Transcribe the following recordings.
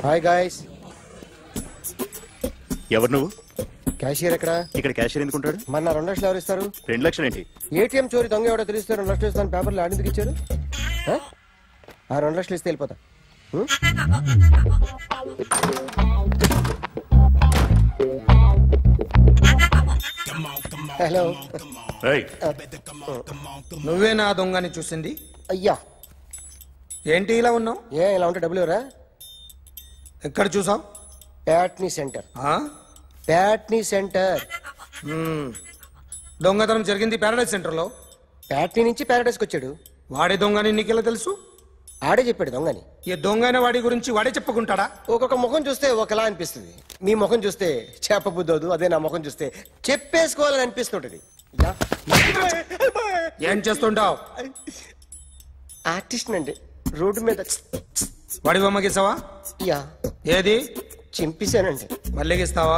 Hi guys. ఎవరు నువ్వు? Cashier ఎక్కడ? ఇక్కడ క్యాషియర్ ఎందుకుంటాడు? మన 2 లక్షలు ఎవరు ఇస్తారు? 2 లక్షలు ఏంటి? ఏటీఎం చోరీ దొంగ ఎవడో తెలిస్తే 2 లక్షలు ఇస్తాను పేపర్లు ఆడిందుకు ఇచ్చారు. ఆ 2 లక్షలు ఇస్తే వెళ్ళిపోతా. హలో. నువ్వే నా దొంగని చూసింది? అయ్యా ఏంటి ఇలా ఉన్నావు? ఇలా ఉంటే డబ్బులు ఎవరా? ఎక్కడ చూసావు? ప్యాట్నీ సెంటర్. ప్యాట్నీ సెంటర్. దొంగతనం జరిగింది ప్యారడైజ్ సెంటర్ లో. ప్యాట్నీ నుంచి ప్యారడైజ్కి వచ్చాడు. వాడే దొంగని నీకెలా తెలుసు? ఆడే చెప్పాడు దొంగని. ఈ దొంగైన వాడి గురించి వాడే చెప్పుకుంటాడా? ఒక్కొక్క ముఖం చూస్తే ఒకలా అనిపిస్తుంది. మీ ముఖం చూస్తే చెప్పబుద్దోదు, అదే నా ముఖం చూస్తే చెప్పేసుకోవాలని అనిపిస్తుంటది. ఏం చేస్తుంటావు? ఆర్టిస్ట్ అండి. రోడ్డు మీద వాడి బొమ్మ గీసావా? యా. ఏది? చింపేశానండి. మళ్ళీ గీస్తావా?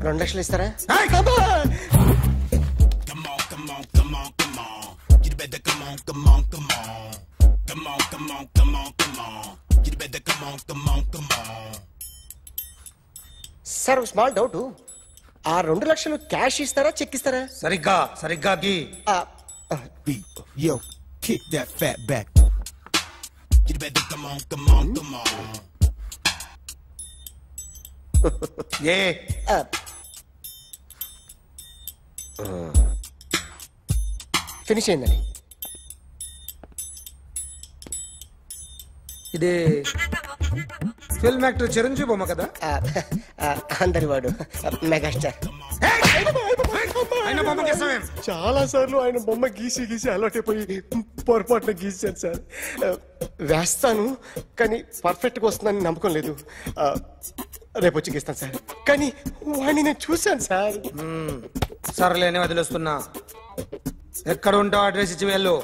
2 లక్షలు ఇస్తారా? Sir small doubt. ఆ 2 లక్షలు క్యాష్ ఇస్తారా చెక్ ఇస్తారా? సరిగ్గా గీ. Yo, kick that fat back. You better come on. A finish అయిందని. ఇది ఫిల్మ్ యాక్టర్ చిరంజీవి బొమ్మ కదా? అందరి వాడు మెగాస్టార్. ఆయన బొమ్మ గీసావేం? చాలా సార్లు ఆయన బొమ్మ గీసి అలవాటైపోయి పొరపాటున గీసాను సార్. వేస్తాను కానీ పర్ఫెక్ట్గా వస్తుందని నమ్మకం లేదు. రేపు వచ్చి గీస్తాను సార్. కానీ వాడిని నేను చూశాను సార్. సర్లేని వదిలేస్తున్నా. ఎక్కడ ఉంటావు అడ్రస్ ఇచ్చి వెళ్ళు.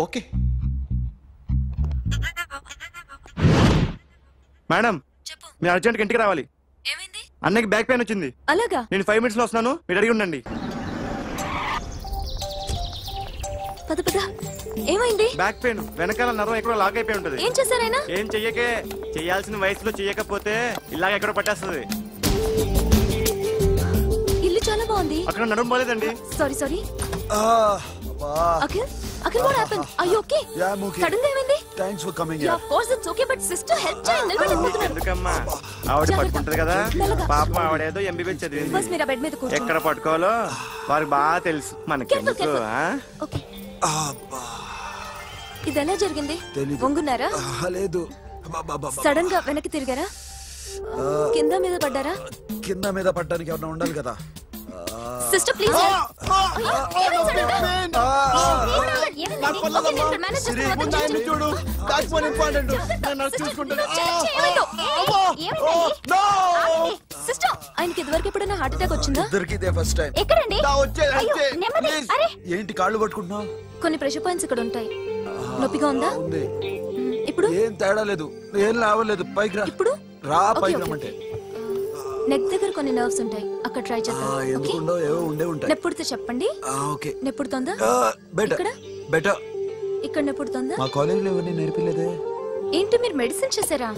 ఓకే మేడం, మీరు అర్జెంట్గా ఇంటికి రావాలి. అన్నకి బ్యాక్ పెయిన్ వచ్చింది. అలాగా? నేను 5 minutes లో వస్తున్నాను, మీరు అడిగి ఉండండి. పద ఏమైంది? బ్యాక్ పెయిన్, వెనకాల నరం ఎక్కడో లాక్ అయిపోయి ఉంటది. ఏం చేశారైనా? ఏం చెయ్యకే. చెయ్యాల్సిన వయసులో చెయ్యకపోతే ఇలాగ ఎక్కడో పట్టేస్తుంది. ఇల్లు చాలా బాగుంది. అక్కడ నడుము పోలేదండి. Sorry. Akhil, what happened? Are you okay? Yeah, I'm okay. Suddenly ఏమైంది? Thanks for coming Yeah, here. of course it's okay, but sister help చేయండి. నిలబడిపోతున్నారు. ఎందుకమ్మా? ఆవిడ పట్టుకుంటది కదా. పాపం ఆవిడేదో ఎంబీబీఎస్ చదివింది. బస్ మీరు బెడ్ మీద కూర్చోండి. ఎక్కడ పట్టుకోవాలో వారికి బాగా తెలుసు. మనకెందుకు? ఓకే. ఇది ఎలా జరిగింది? వంగున్నారా? లేదు. సడన్ గా వెనక్కి తిరిగారా? కింద మీద పడ్డారా? కింద మీద పడ్డానికి ఎవరైనా ఉండాలి కదా. Sister please. చూడు, that's one important. నేను చూసుకుంటాను. సిస్టర్, ఆయనకి ఇదివరకు ఎప్పుడైనా హార్ట్ అటాక్ వచ్చిందా? ఇద్దరికిదే ఫస్ట్ టైం. ఎక్కడండి? ఏంటి కాళ్ళు పట్టుకుంటున్నావు? కొన్ని ప్రెషర్ పాయింట్స్ ఇక్కడ ఉంటాయి. నొప్పిగా ఉందా? ఇప్పుడు ఏం తేడా లేదు, ఏం లావలేదు. పైకి రా. ఇప్పుడు రా, పైకి రమ్మంటే. నెక్ దగ్గర కొన్ని నర్వ్స్ ఉంటాయి, అక్కడ ట్రై చేద్దాం. ఎందుకుండో ఏవో ఉండే ఉంటాయి. నెప్పుడుతో చెప్పండి. ఓకే. నెప్పుడుతోందా? బెటర్. ఇక్కడ నెప్పుడుతోందా? మా కాలేజీలో ఎవరిని నేర్పిలేదే. ఏంటి మీరు మెడిసిన్ చేశారా?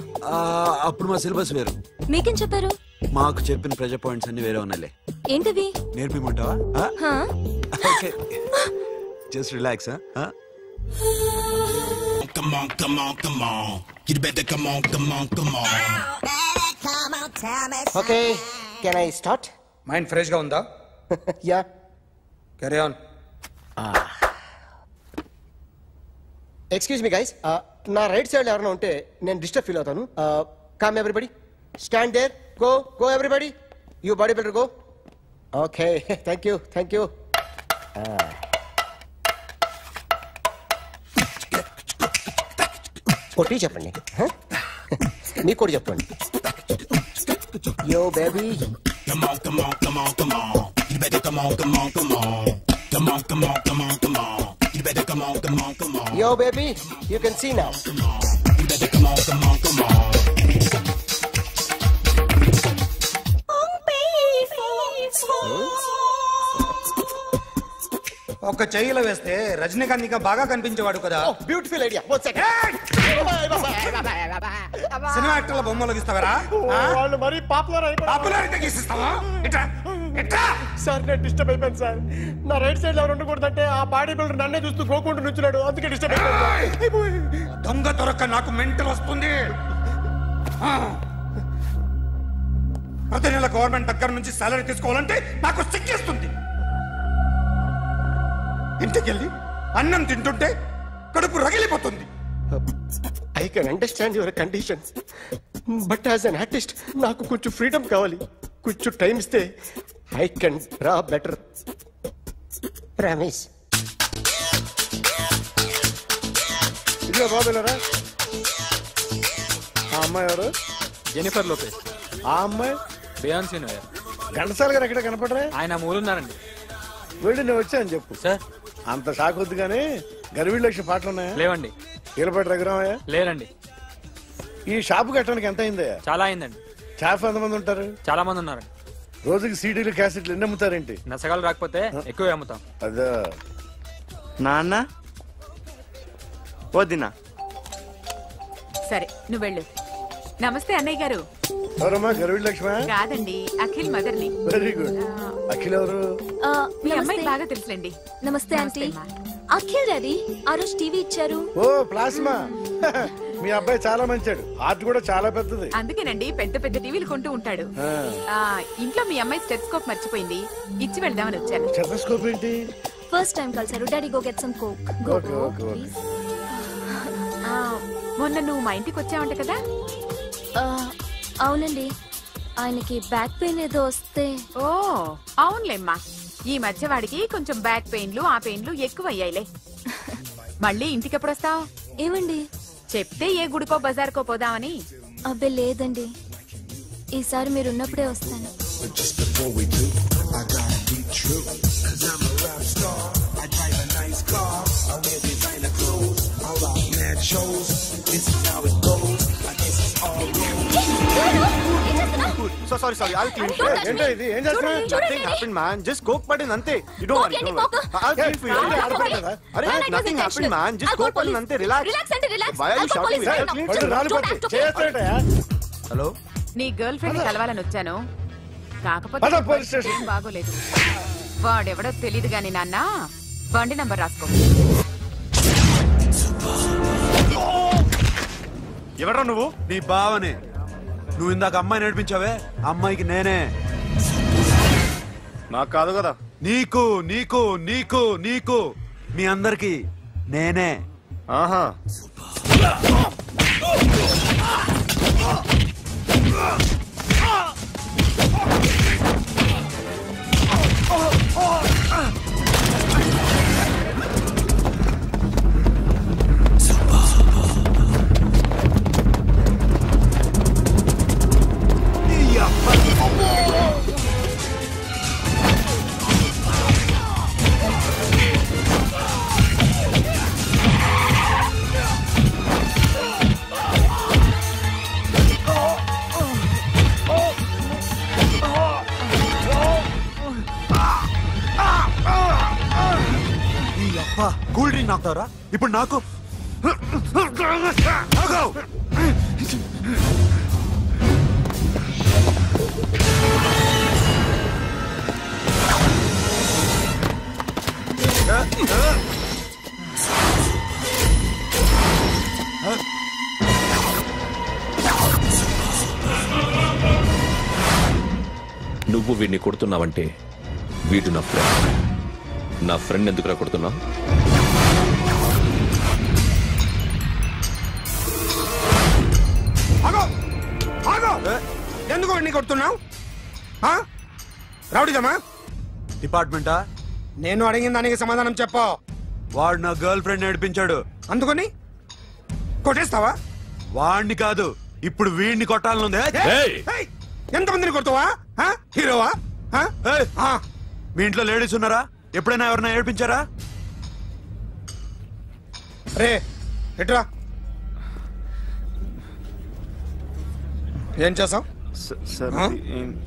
అప్పుడు మా సిలబస్ వేరు. మీకేం చెప్పారు? మాకు చెప్పిన ప్రెజర్ పాయింట్స్ అన్ని వేరే ఉన్నాయిలే. ఏంటివి? నేర్పిమంటావా? Okay, just relax. Come on. You better come on. Okay, can I start? Mind fresh గా ఉందా? Yeah. Carry on. Excuse me guys, నా రైట్ సైడ్ ఎవరైనా ఉంటే నేను డిస్టర్బ్ ఫీల్ అవుతాను. Come everybody, stand there. Go everybody, you body builder go. Okay, thank you. కొట్టి చెప్పండి. మీకు కూడా చెప్పండి. Yo baby. Come on. You better come on. Come on. You better come on. Yo baby, you can see now. You better come on. ఒక చెయ్యిలో వేస్తే రజనీకాంత్ ఇంకా బాగా కనిపించేవాడు కదా. Beautiful idea. 1 second. సినిమా యాక్టర్ల బొమ్మలు గీస్తావరా? వాళ్ళు మరీ పాపులారిటీ గీసిస్తావా? సార్ నేను డిస్టర్బ్ అయిపోయాను సార్. నా రైట్ సైడ్ ఎవరు ఉండకూడదంటే ఆ బాడీ బిల్డర్ నన్నే చూస్తూ గోకుంటూ నుంచున్నాడు, అందుకే డిస్టర్బ్ అయిపోయాను. దొంగ దొరక్క నాకు మెంటల్ వస్తుంది. ప్రతి నెల గవర్నమెంట్ దగ్గర నుంచి సాలరీ తీసుకోవాలంటే నాకు సిగ్గేస్తుంది. ఇంటికెళ్ళి అన్నం తింటుంటే కడుపు రగిలిపోతుంది. I can understand your conditions, but as an artist నాకు కొంచెం ఫ్రీడమ్ కావాలి. కొంచెం టైం ఇస్తే I can draw better. Promise. ఇదిగో బాబులరా, ఆ అమ్మాయి ఎవరు? Jennifer Lopez. ఆ అమ్మాయి బియాన్సీ నోయర్. ఘంటసాల గారు ఎక్కడ కనపడరా? ఆయన మూలున్నారండి. వెళ్ళి నేను వచ్చాను చెప్పు. సార్ అంత షాక్ వద్దు కానీ గర్వీ లక్ష్మి పాటలు ఉన్నాయా? లేవండి. ఈలపాటి రఘురామయ్య లేరండి. ఈ షాపు కట్టడానికి ఎంత అయిందయ్యా? చాలా అయిందండి. షాప్ ఎంతమంది ఉంటారు? చాలా మంది ఉన్నారండి. రోజుకి సీడీలు క్యాసెట్లు ఎన్ని అమ్ముతారేంటి? నసగాలు రాకపోతే ఎక్కువ అమ్ముతాం. అదే నాన్న వద్దినా. సరే నువ్వు వెళ్ళు. నమస్తే అన్నయ్య గారు. ఎవరమ్మా? గర్వీ లక్ష్మి? కాదండి, అఖిల్ మదర్ని. Very good. అఖిల్ ఎవరు? మీ అమ్మాయి బాగా తెలుసులేండి. నమస్తే ఆంటీ. అఖిల్ డాడీ ఆ రోజు టీవీ ఇచ్చారు. ఓ ప్లాస్మా. మీ అబ్బాయి చాలా మంచాడు, ఆర్ట్ కూడా చాలా పెద్దది. అందుకేనండి పెద్ద పెద్ద టీవీలు కొంటూ ఉంటాడు. ఇంట్లో మీ అమ్మాయి స్టెథోస్కోప్ మర్చిపోయింది, ఇచ్చి వెళ్దామని వచ్చాను. స్టెథోస్కోప్ ఏంటి? ఫస్ట్ టైం కలిసారు. Daddy go get some coke. Please. మొన్న నువ్వు మా ఇంటికి వచ్చావంట కదా? అవునండి, ఆయనకి బ్యాక్ పెయిన్ ఏదో వస్తే. ఓ అవునులేమ్మా, ఈ మధ్య వాడికి కొంచెం బ్యాక్ పెయిన్లు ఆ పెయిన్లు ఎక్కువ అయ్యాయిలే. మళ్ళీ ఇంటికి ఎప్పుడు వస్తావు? ఏమండి చెప్తే ఏ గుడికో బజార్కో పోదామని. అబ్బే లేదండి, ఈసారి మీరున్నప్పుడే వస్తాను. Sorry. I'll clean it. ఏంటో ఇది? ఏం చేస్తున్నా? Nothing happened, man. Just coke పడింది అంతే. You don't worry. I'll clean for you. అరే nothing happened, man. Just coke పడింది అంతే. Relax. Why are you shouting? Hello, నీ గర్ల్ ఫ్రెండ్ కలవాలని వచ్చాను, కాకపోతే పోలీస్ స్టేషన్. ఏం బాగోలేదు. వాడెవడో తెలీదు గాని నాన్న, బండి నంబర్ రాసుకో. ఎవడ్రా నువ్వు? నీ బావనే. నువ్వు ఇందాక అమ్మాయి నడిపించావే, అమ్మాయికి నేనే. నాకు కాదు కదా. నీకు నీకు నీకు నీకు మీ అందరికి నేనే. ఆహా. కూల్ డ్రింక్ నాకుతారా ఇప్పుడు? నాకు నువ్వు వీడిని కొడుతున్నావంటే వీడు నా ఫ్రెండ్. నా ఫ్రెండ్ ఎందుకురా కొడుతున్నావు? ఎందుకు వాడిని కొడుతున్నావు? రౌడీదమ్మా? డిపార్ట్మెంటా? నేను అడిగిన దానికి సమాధానం చెప్పు. వాడు నా గర్ల్ ఫ్రెండ్ నడిపించాడు, అందుకని కొట్టేస్తావా? వాడిని కాదు, ఇప్పుడు వీడిని కొట్టాలనుంది. ఎంతమందిని కొడతావా? హీరోవా? మీ ఇంట్లో లేడీస్ ఉన్నారా? ఎప్పుడైనా ఎవరైనా ఏడిపించారా? రే ఎట్రా, ఏం చేసావు?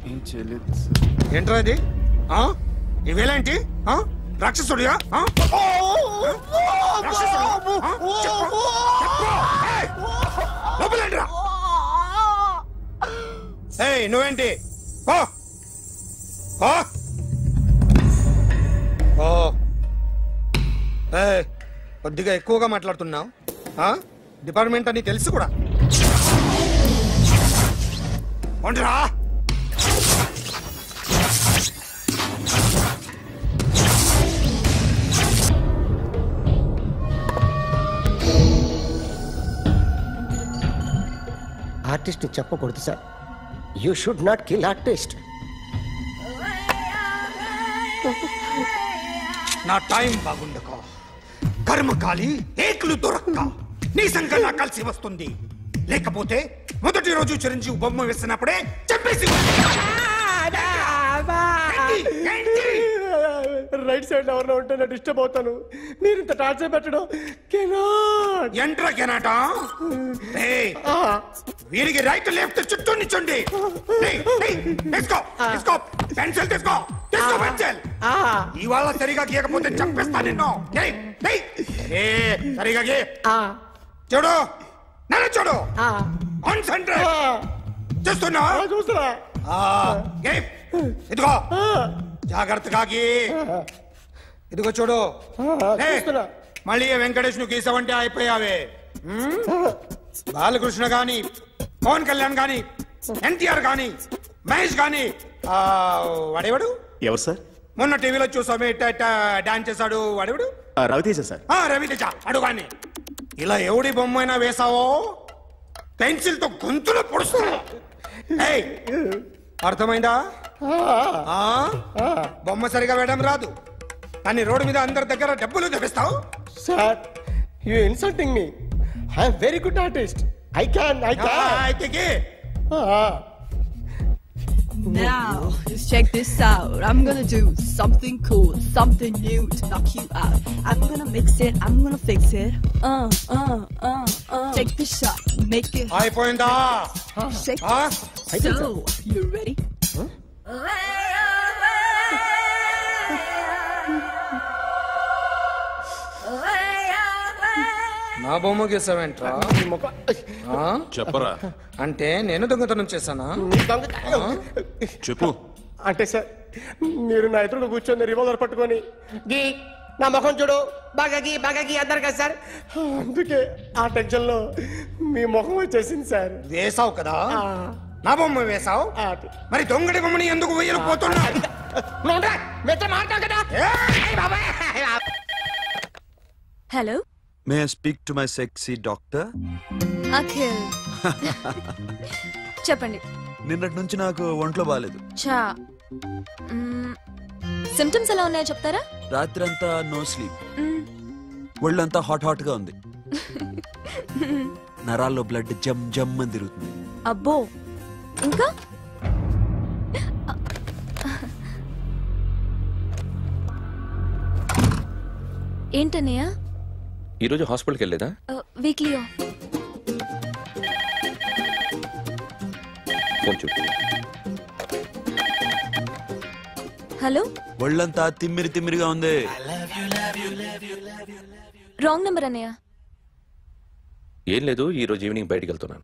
ఏం చేయలేదు. ఏంట్రా ఇది? ఇవేలాంటి రాక్షసుడియా? లోపలండి రా. ఏయ్ నువ్వేంటి కొద్దిగా ఎక్కువగా మాట్లాడుతున్నావు. డిపార్ట్మెంట్ అని తెలుసు కూడా. రా ఆర్టిస్ట్ చెప్పకూడదు sir. You should not kill artist. నా టైం బాగుండక కర్మకాలి ఏకులు దొరక్క నీ సంఘం నాకు కలిసి వస్తుంది. లేకపోతే మొదటి రోజు చిరంజీవి బొమ్మ వేసినప్పుడే చెప్పేసి రైట్ సైడ్ ఎవరిలో ఉంటే నేను డిస్టర్బ్ అవుతాను. మీరు ఇంత టార్చర్ పెట్టడం ఎంట్రా కెనాటా. వీరికి రైట్ లెఫ్ట్ చుట్టూ నిచ్చండి. పెన్సిల్ తీసుకో పెన్సిల్. ఇవాళ సరిగా గీయకపోతే చంపేస్తా నిన్ను. సరిగా గీ. చూడు నన్ను చూడు. కాన్సంట్రేట్ చూస్తున్నా. ఇదిగో జాగ్రత్తగా గీ. ఇదిగో చూడు. మళ్ళీ వెంకటేష్ ను గీసావంటే అయిపోయావే. బాలకృష్ణ గాని పవన్ కళ్యాణ్ గాని ఎన్టీఆర్ గాని మహేష్ గాని వాడేవాడు ఎవరు సార్? మొన్న టీవీలో చూసామే డాన్స్ చేశాడు వాడేవాడు? రవితేజ సార్. రవితేజ అడుగాని. ఇలా ఎవడి బొమ్మైనా వేసావో పెన్సిల్ తో గొంతులో పొడుస్తా. అర్థమైందా? బొమ్మ సరిగా వేయడం రాదు కానీ రోడ్డు మీద అందరి దగ్గర డబ్బులు తెప్పిస్తావు. Sir you insulting me. I am very good artist. I can. Now, just check this out. I'm gonna do something cool, something new to knock you out. I'm gonna mix it, I'm gonna fix it. Take the shot, make it. అయిపోయిందా? Shake it. So, you ready? నా బొమ్మ గీసావేంట్రా? చెప్పరా. అంటే నేను దొంగతనం చేశానా? చెప్పు. అంటే సార్ మీరు నా ఎదురు కూర్చొని రివాల్వర్ పట్టుకొని గీ నా ముఖం చూడు బాగా గీ అన్నారు కదా సార్. అందుకే ఆ టెన్షన్ లో మీ ముఖం వచ్చేసింది సార్. వేసావు కదా నా బొమ్మ వేసావు. మరి దొంగడి బొమ్మని ఎందుకు వేయలు పోతున్నా? Hello. May I speak to my sexy doctor? Akhil. చెప్పండి. నిన్నటి నుంచి నాకు ఒంట్లో బాలేదు. చా సిమ్టమ్స్ ఎలా ఉన్నాయో చెప్తారా? రాత్రంతా నో స్లీప్. ఒళ్ళంతా హాట్ గా ఉంది. నరాల్లో బ్లడ్ జమ్ జమ్ అని తిరుగుతుంది. అబ్బో. ఇంకా ఏంటన్నయ్య? ఈరోజు హాస్పిటల్కి వెళ్ళేదా? Weekly off. ఫోన్ చూడు. హలో. ఒళ్ళంతా తిమ్మిరిగా ఉంది. రాంగ్ నెంబర్ అన్నయ్య. ఏం లేదు, ఈరోజు ఈవినింగ్ బయటికి వెళ్తున్నాను.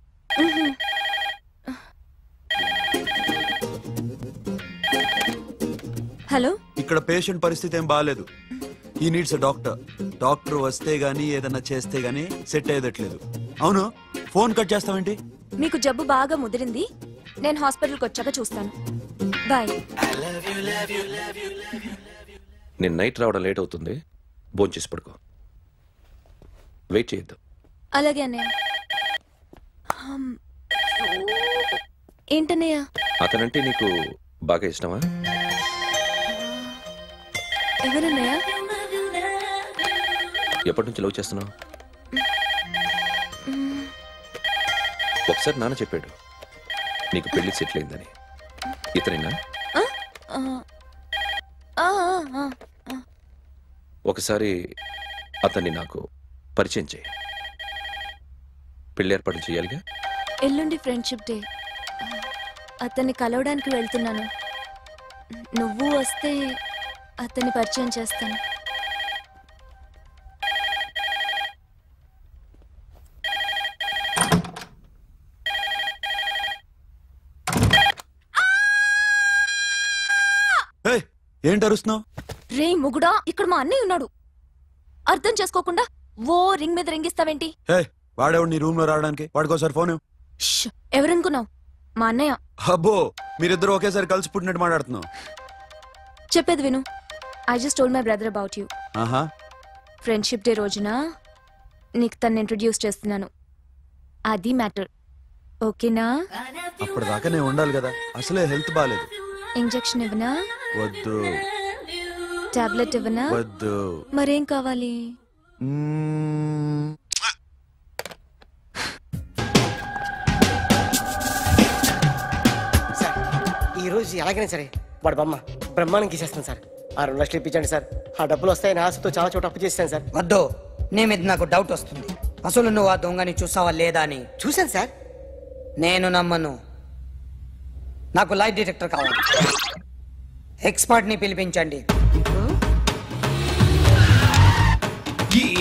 హలో. ఇక్కడ పేషెంట్ పరిస్థితి ఏం బాగాలేదు. ఈ నీడ్స్ డాక్టర్. డాక్టర్ వస్తే గానీ ఏదన్నా చేస్తే గానీ సెట్ అయ్యేదట్లేదు. అవును, ఫోన్ కట్ చేస్తావేంటి? మీకు జబ్బు బాగా ముదిరింది. నేను హాస్పిటల్కి వచ్చాక చూస్తాను. బాయ్. నేను నైట్ రావడం లేట్ అవుతుంది. భోంచేసి పడుకో. వెయిట్ చేయొద్దు. అలాగే అన్నయ్య. ఏంటన్నయ్య? అతనంటే నీకు బాగా ఇష్టమా? ఎవరన్నయ్య? ఎప్పటి నుంచి లవ్ చేస్తున్నావు? ఒకసారి నాన్న చెప్పాడు నీకు పెళ్లి సెటిల్ అయిందని. ఇతనేనా? ఒకసారి అతన్ని నాకు పరిచయం చేయి. పెళ్లి ఏర్పాటు చేయాలిగా. ఎల్లుండి ఫ్రెండ్షిప్ డే. అతన్ని కలవడానికి వెళ్తున్నాను. నువ్వు వస్తే అతన్ని పరిచయం చేస్తాను. ఏంటి అరుస్తున్నావు? రే ముగుడా, ఇక్కడ మా అన్నయ్య ఉన్నాడు. అర్థం చేసుకోకుండా ఓ రింగ్ మీద రింగిస్తావేంటి? హే, వాడేవాడు నీ రూమ్ లో రావడానికి? వాడికోసారి ఫోన్. ఎవరనుకున్నావు? మా అన్నయ్య. అబ్బో, మీరిద్దరు ఒకేసారి కలిసి పుట్టినట్టు మాట్లాడుతున్నావు. చెప్పేది విను. I just told my brother about you. ఆహా. ఫ్రెండ్షిప్ డే రోజున నీకు తను ఇంట్రొడ్యూస్ చేస్తున్నాను. అది మ్యాటర్. ఓకేనా? అప్పటిదాకా నేను ఉండాలి కదా, అసలే హెల్త్ బాగాలేదు. ఇంజెక్షన్ ఇవ్వనా? వద్దు. టాబ్లెట్ ఇవ్వనా? వద్దు. మరేం కావాలి? సార్, ఈ రోజు ఎలాగైనా సరే వాడు బొమ్మ బ్రహ్మాండం గీసేస్తాను సార్. 6 లక్షలు ఇప్పించండి సార్. ఆ డబ్బులు వస్తాయని ఆశతో చాలా చోట అప్పు చేస్తాను సార్. వద్దు, నీ మీద నాకు డౌట్ వస్తుంది. అసలు నువ్వు ఆ దొంగని చూసావా లేదా అని. చూశాను సార్. నేను నమ్మను. నాకు లైట్ డిటెక్టర్ కావాలి. ఎక్స్పర్ట్ ని పిలిపించండి.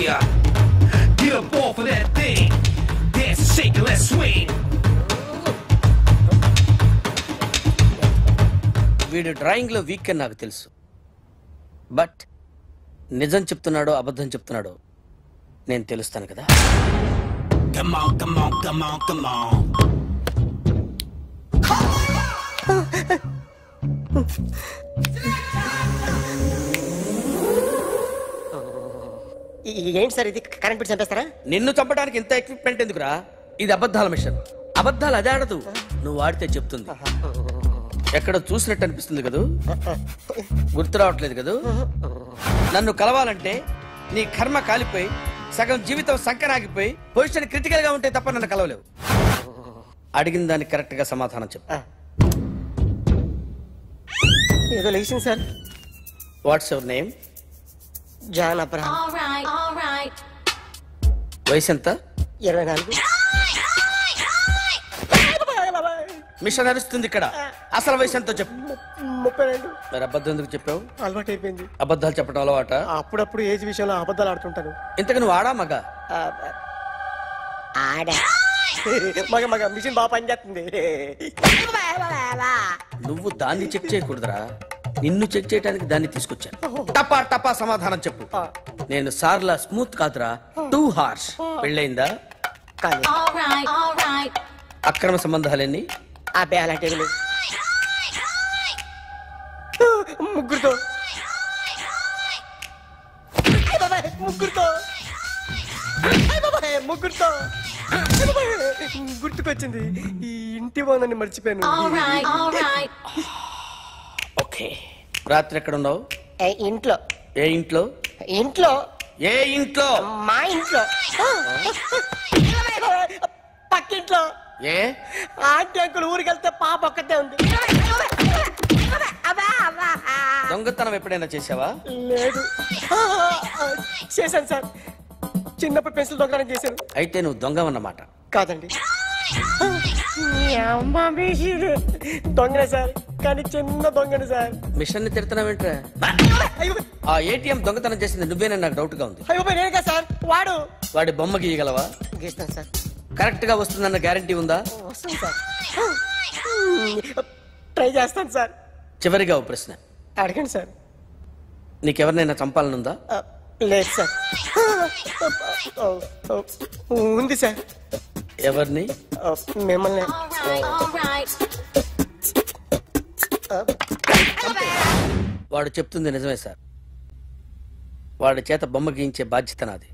Yeah, get up off of that thing. Dance and shake and let's swing. వీడు డ్రాయింగ్ లో వీక్ అని నాకు తెలుసు. బట్ నిజం చెప్తున్నాడో అబద్ధం చెప్తున్నాడో నేను తెలుస్తాను కదా. Come on, come on, come on, come on. ఏంటి సార్ ఇది? కరెంట్ బిల్ చంపేస్తారా? నిన్ను చంపడానికి ఇంత ఎక్విప్మెంట్ ఎందుకురా? ఇది అబద్ధాల మిషన్. అబద్ధాలు అదే ఆడదు, నువ్వు ఆడితే చెప్తుంది. ఎక్కడ చూసినట్టు అనిపిస్తుంది కదూ, గుర్తు రావట్లేదు కదూ. నన్ను కలవాలంటే నీ కర్మ కాలిపోయి సగం జీవితం సంకరాగిపోయి పొజిషన్ క్రిటికల్ గా ఉంటే తప్ప నన్ను కలవలేవు. అడిగిన దానికి కరెక్ట్ గా సమాధానం చెప్పు. ఏదో లేచింది sir. What's your name? John Abraham. వయసు ఎంత? 24. మిషన్ నడుస్తుంది ఇక్కడ. అసలు వయసు ఎంతో చెప్పు. 32. మరి అబద్ధం ఎందుకు చెప్పావు? అలవాటు అయిపోయింది. అబద్ధాలు చెప్పడం అలవాట? అప్పుడప్పుడు ఏజ్ విషయంలో అబద్ధాలు ఆడుతుంటాను. ఇంతకు నువ్వు ఆడా మగ? ఆడా. మగ మిషన్ బాగా పనిచేస్తుంది. నువ్వు దాన్ని చెక్ చేయకూడదురా, నిన్ను చెక్ చేయడానికి దాన్ని తీసుకొచ్చాను. టపా టపా సమాధానం చెప్పు. నేను సార్లా స్మూత్ కాదురా, టూ హార్ష్. పెళ్ళయిందా? అక్రమ సంబంధాలన్నీ? అబ్బే అలాంటి ముగ్గురుతో ముగ్గురుతో గుర్తుకొచ్చింది. ఈ ఇంటి బాగుందని మర్చిపోయాను. ఓకే, రాత్రి ఎక్కడ ఉన్నావు? ఇంట్లో. ఏ ఇంట్లో? ఇంట్లో. ఏ ఇంట్లో? మా ఇంట్లో. పక్కింట్లో. ఏ ఆంటీ అంకుల్ ఊరికి వెళ్తే పాప ఒక్కతే ఉంది. దొంగతనం ఎప్పుడైనా చేసావా? లేదు. చేశాను సార్. చిన్నప్పుడు పెన్సిల్ దొంగతనం చేశాను. అయితే నువ్వు దొంగవన్నమాట. కాదండి, దొంగనే సార్, కానీ చిన్న దొంగనే సార్. మిషన్ ని తిడుతున్నావేంట్రా? ఆ ఏటీఎం దొంగతనం చేసింది నువ్వేనని నాకు డౌట్ గా ఉంది. నేనే సార్. వాడి బొమ్మ గీయగలవా? గీస్తాను సార్. కరెక్ట్ గా వస్తుందన్న గ్యారంటీ ఉందా? వస్తుంది సార్. ట్రై చేస్తాను సార్. చివరిగా ఓ ప్రశ్న అడగండి సార్. నీకెవరినైనా చంపాలనుందా? లేదు సార్. ఉంది సార్. ఎవరిని? మిమ్మల్ని. వాడు చెప్తుంది నిజమే సార్. వాడి చేత బొమ్మ గీయించే బాధ్యత నాది.